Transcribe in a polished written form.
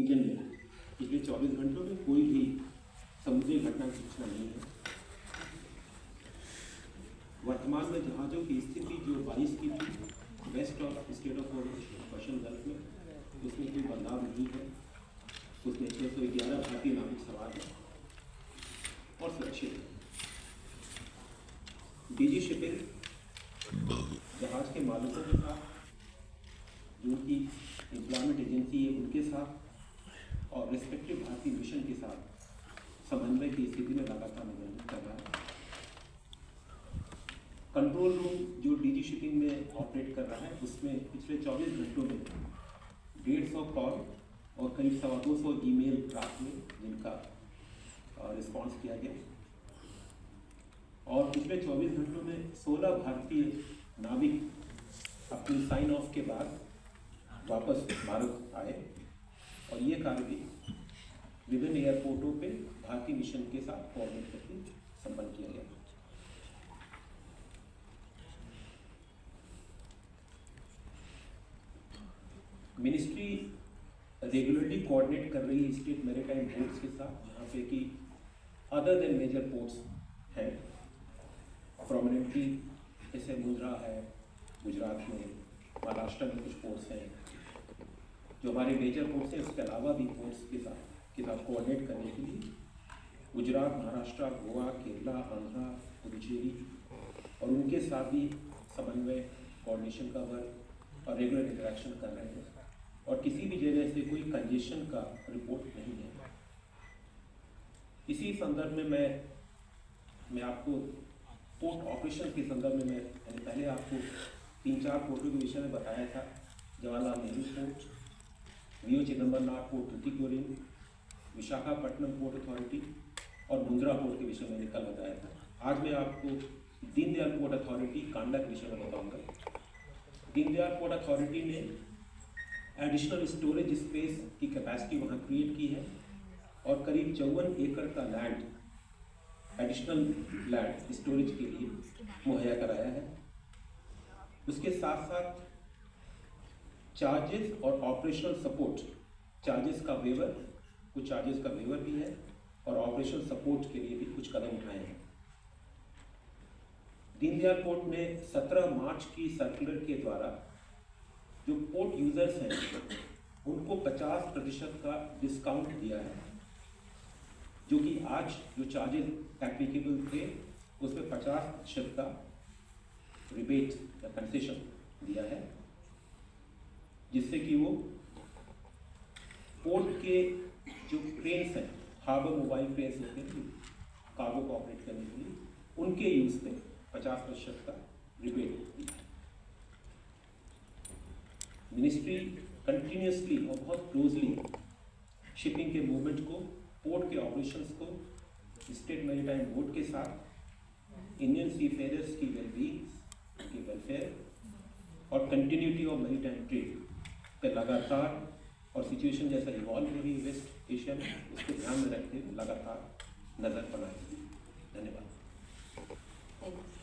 पिछले 24 घंटों में कोई भी समुद्री घटना की सूचना नहीं है। वर्तमान में जहाज़ों की स्थिति जो 22 की थी west of state of Persian Gulf में, उसमें कोई बदलाव नहीं है। उसमें 611 भारतीय नाविक सवार हैं और सुरक्षित है। डीजी शिपिंग जहाज के मालिकों के साथ, जो उनकी एम्प्लॉयमेंट एजेंसी है उनके साथ और रिस्पेक्टिव भारतीय मिशन के साथ समन्वय की स्थिति में लगातार निगरानी कर रहा है। कंट्रोल रूम जो डीजी शिपिंग में ऑपरेट कर रहा है, उसमें पिछले 24 घंटों में 150 कॉल और करीब 250 ईमेल प्राप्त हुए, जिनका रिस्पांस किया गया। और पिछले 24 घंटों में 16 भारतीय नाविक अपनी साइन ऑफ के बाद वापस भारत आए और ये कार्य भी विभिन्न एयरपोर्टों पे भारतीय मिशन के साथ कोऑर्डिनेट करके संपन्न किया गया। मिनिस्ट्री रेगुलरली कोऑर्डिनेट कर रही है स्टेट मैरीटाइम बोर्ड्स के साथ, जहाँ पे कि अदर देन मेजर पोर्ट्स हैं। प्रोमिनेंटली जैसे मुंद्रा है गुजरात में, महाराष्ट्र में कुछ पोर्ट्स हैं जो हमारे मेजर पोर्ट्स हैं। उसके अलावा भी पोर्ट्स के साथ कोऑर्डिनेट करने के लिए गुजरात, महाराष्ट्र, गोवा, केरला, आंध्रा, पुडुचेरी और उनके साथ भी समन्वय, कोऑर्डिनेशन का वर्क और रेगुलर इंटरेक्शन कर रहे हैं। और किसी भी जगह से कोई कंजेशन का रिपोर्ट नहीं है। इसी संदर्भ में मैं आपको पोर्ट ऑपरेशन के संदर्भ में पहले आपको 3-4 पोर्टों के विषय में बताया था। Jawaharlal Nehru port, VO Chidambaranath port Tuticorin, Visakhapatnam port authority और मुंद्रा पोर्ट के विषय में मैंने कल बताया था। आज मैं आपको दीनदयाल पोर्ट अथॉरिटी कांडा के विषय में बताऊंगा। दीनदयाल पोर्ट अथॉरिटी ने एडिशनल स्टोरेज स्पेस की कैपेसिटी वहाँ क्रिएट की है और करीब 54 एकड़ का लैंड, एडिशनल लैंड स्टोरेज के लिए मुहैया कराया है। उसके साथ साथ चार्जेस और ऑपरेशनल सपोर्ट, चार्जेस का वेवर, कुछ चार्जेस का वेवर भी है और ऑपरेशनल सपोर्ट के लिए भी कुछ कदम उठाए हैं। दीनदयाल पोर्ट ने 17 मार्च की सर्कुलर के द्वारा जो पोर्ट यूजर्स हैं उनको 50% का डिस्काउंट दिया है, जो कि आज जो चार्जेस एप्लीकेबल थे उसमें 50% का रिबेट या कंसेशन दिया है, जिससे कि वो पोर्ट के जो क्रेन्स हैं, हार्बर मोबाइल क्रेन्स होते हैं कार्गो को ऑपरेट करने के लिए, उनके यूज पे 50% का रिबेट दिया है। मिनिस्ट्री कंटिन्यूसली और बहुत क्लोजली शिपिंग के मूवमेंट को, पोर्ट के ऑपरेशंस को स्टेट मैरीटाइम बोर्ड के साथ, इंडियन सीफेयरर्स की वेलबींग, उनकी वेलफेयर और कंटिन्यूटी ऑफ मैरीटाइम ट्रेड पे लगातार, और सिचुएशन जैसा इवॉल्व हो रही है वेस्ट एशिया में, उसको ध्यान में रखते हुए लगातार नज़र बनाए। धन्यवाद।